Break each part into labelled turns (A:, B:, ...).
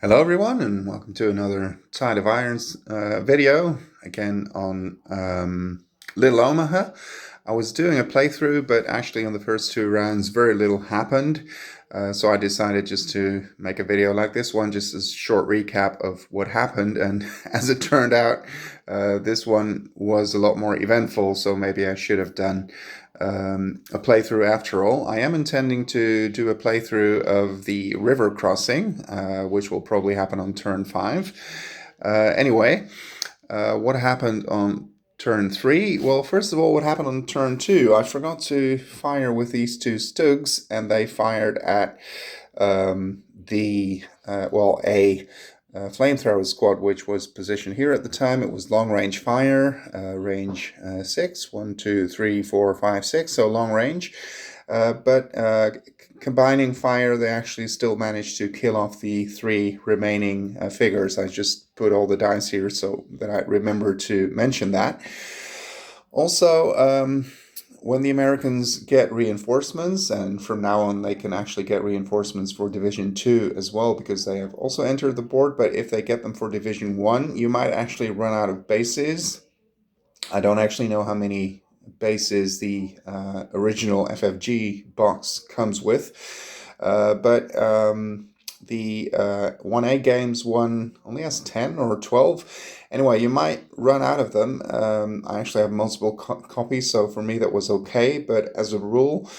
A: Hello everyone and welcome to another Tide of Irons video, again on Little Omaha. I was doing a playthrough, but actually on the first two rounds very little happened, so I decided just to make a video like this one, just a short recap of what happened, and as it turned out, this one was a lot more eventful, so maybe I should have done a playthrough after all. I am intending to do a playthrough of the river crossing, which will probably happen on turn 5. Anyway, what happened on turn 3? Well, first of all, what happened on turn 2? I forgot to fire with these two Stugs, and they fired at a flamethrower squad, which was positioned here at the time. It was long range fire, range 6, 1, 2, 3, 4, 5, 6, so long range. But combining fire, they actually still managed to kill off the 3 remaining figures. I just put all the dice here so that I remember to mention that. Also, when the Americans get reinforcements, and from now on they can actually get reinforcements for Division 2 as well, because they have also entered the board, but if they get them for Division 1, you might actually run out of bases. I don't actually know how many bases the original FFG box comes with, but the 1A games one only has 10 or 12. Anyway, you might run out of them. I actually have multiple copies, so for me that was okay, but as a rule,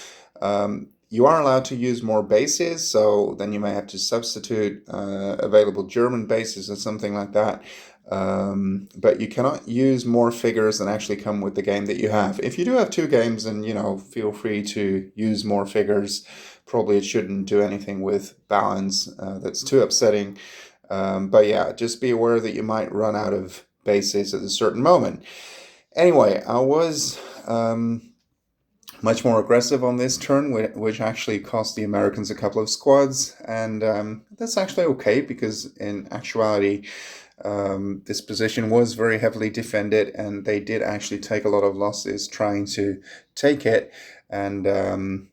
A: you are allowed to use more bases, so then you may have to substitute available German bases or something like that. But you cannot use more figures than actually come with the game that you have. If you do have 2 games, then, feel free to use more figures. Probably it shouldn't do anything with balance that's too upsetting. But yeah, just be aware that you might run out of bases at a certain moment. Anyway, I was much more aggressive on this turn, which actually cost the Americans a couple of squads, and that's actually okay, because in actuality this position was very heavily defended, and they did actually take a lot of losses trying to take it. And and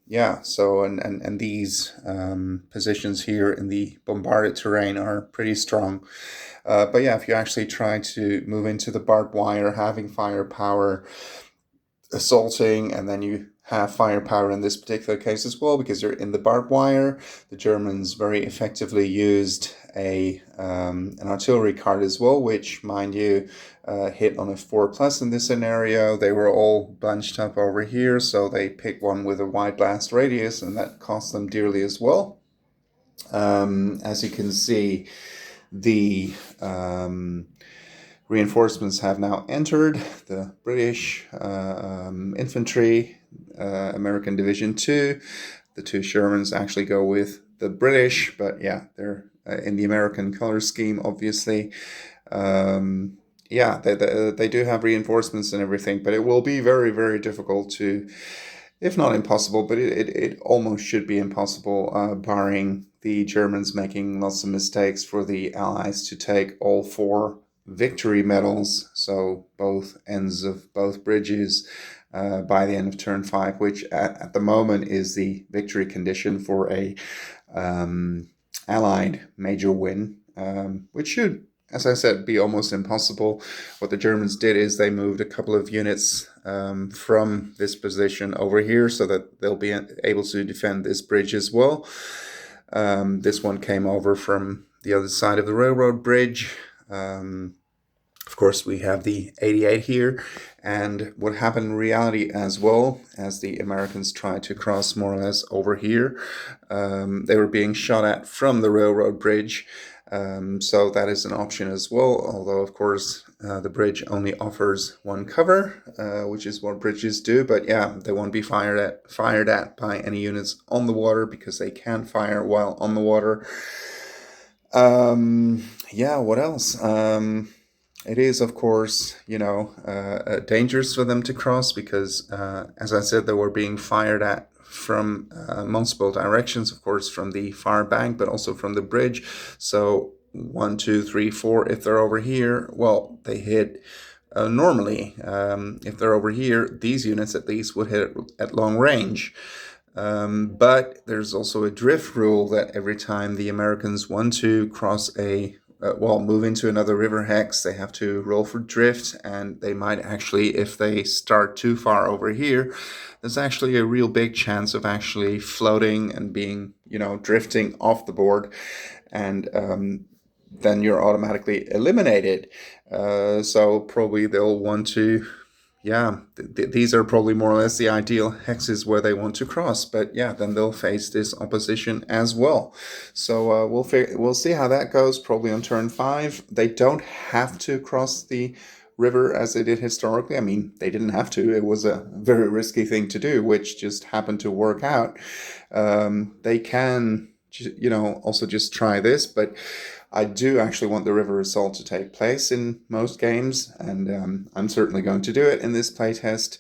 A: these positions here in the bombarded terrain are pretty strong. But yeah, if you actually try to move into the barbed wire, having firepower, assaulting, and then you have firepower in this particular case as well, because you're in the barbed wire. The Germans very effectively used an artillery card as well, which, mind you, hit on a 4+ in this scenario. They were all bunched up over here, so they picked one with a wide blast radius, and that cost them dearly as well. As you can see, the reinforcements have now entered. The British infantry, American Division 2. The 2 Shermans actually go with the British, but yeah, they're in the American color scheme, obviously. They do have reinforcements and everything, but it will be very, very difficult to, if not impossible, but it almost should be impossible, barring the Germans making lots of mistakes, for the Allies to take all 4 victory medals, so both ends of both bridges, by the end of turn 5, which at the moment is the victory condition for a Allied major win, which should, as I said, be almost impossible. What the Germans did is they moved a couple of units from this position over here, so that they'll be able to defend this bridge as well. This one came over from the other side of the railroad bridge. Of course, we have the 88 here, and what happened in reality as well, as the Americans tried to cross more or less over here, they were being shot at from the railroad bridge, so that is an option as well, although of course the bridge only offers one cover, which is what bridges do. But yeah, they won't be fired at by any units on the water, because they can fire while on the water. What else? It is, of course, dangerous for them to cross, because, as I said, they were being fired at from multiple directions, of course, from the far bank, but also from the bridge. So 1, 2, 3, 4, if they're over here, well, they hit normally. If they're over here, these units at least would hit at long range. But there's also a drift rule that every time the Americans want to cross move into another river hex, they have to roll for drift, and they might actually, if they start too far over here, there's actually a real big chance of actually floating and being, drifting off the board, and then you're automatically eliminated. So probably they'll want to, these are probably more or less the ideal hexes where they want to cross. But yeah, then they'll face this opposition as well. So we'll see how that goes. Probably on turn 5, they don't have to cross the river as they did historically. I mean, they didn't have to. It was a very risky thing to do, which just happened to work out. They can, also just try this, but I do actually want the river assault to take place in most games, and I'm certainly going to do it in this playtest.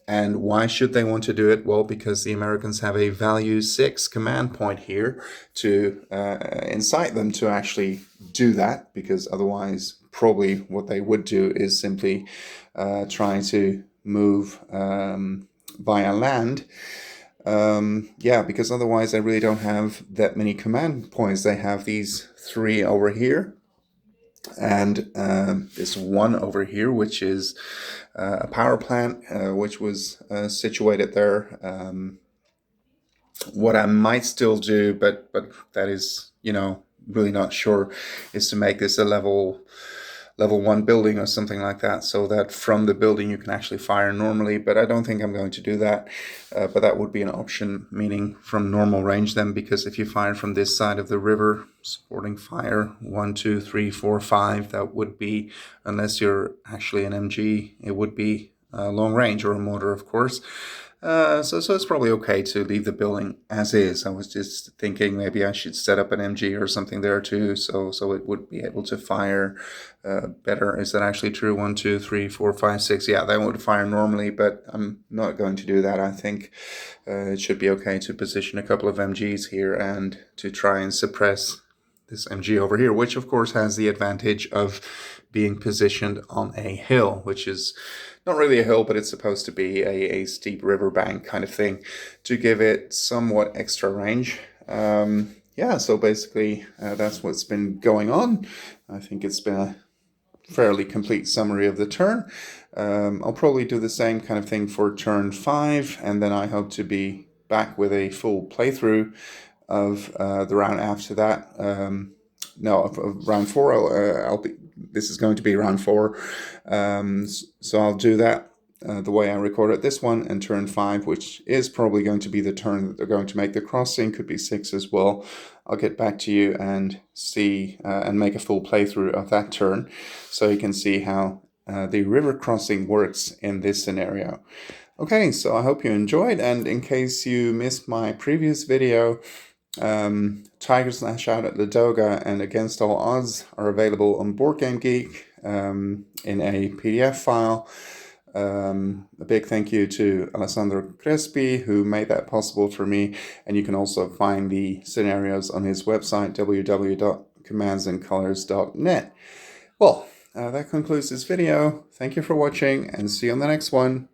A: And why should they want to do it? Well, because the Americans have a value 6 command point here to incite them to actually do that, because otherwise probably what they would do is simply try to move via land. Because otherwise they really don't have that many command points. They have these 3 over here, and this 1 over here, which is a power plant, which was situated there. What I might still do, but that is, really not sure, is to make this a level 1 building or something like that, so that from the building you can actually fire normally. But I don't think I'm going to do that, but that would be an option, meaning from normal range then, because if you fire from this side of the river, supporting fire 1, 2, 3, 4, 5, that would be, unless you're actually an MG, it would be long range, or a mortar, of course. So it's probably okay to leave the building as is. I was just thinking maybe I should set up an MG or something there too, so it would be able to fire better. Is that actually true? 1, 2, 3, 4, 5, 6. Yeah, that would fire normally, but I'm not going to do that. I think it should be okay to position a couple of MGs here and to try and suppress this MG over here, which of course has the advantage of being positioned on a hill, which is not really a hill, but it's supposed to be a steep riverbank kind of thing to give it somewhat extra range. So basically that's what's been going on. I think it's been a fairly complete summary of the turn. I'll probably do the same kind of thing for turn 5, and then I hope to be back with a full playthrough of the round after that. Of round 4. This is going to be round 4, so I'll do that the way I recorded this one, and turn 5, which is probably going to be the turn that they're going to make the crossing, could be 6 as well. I'll get back to you and see and make a full playthrough of that turn, so you can see how the river crossing works in this scenario. Okay, so I hope you enjoyed, and in case you missed my previous video, Tigers Lash Out at Ladoga and Against All Odds are available on BoardGameGeek in a PDF file. A big thank you to Alessandro Crespi, who made that possible for me, and you can also find the scenarios on his website, www.commandsandcolors.net. Well, that concludes this video. Thank you for watching, and see you on the next one.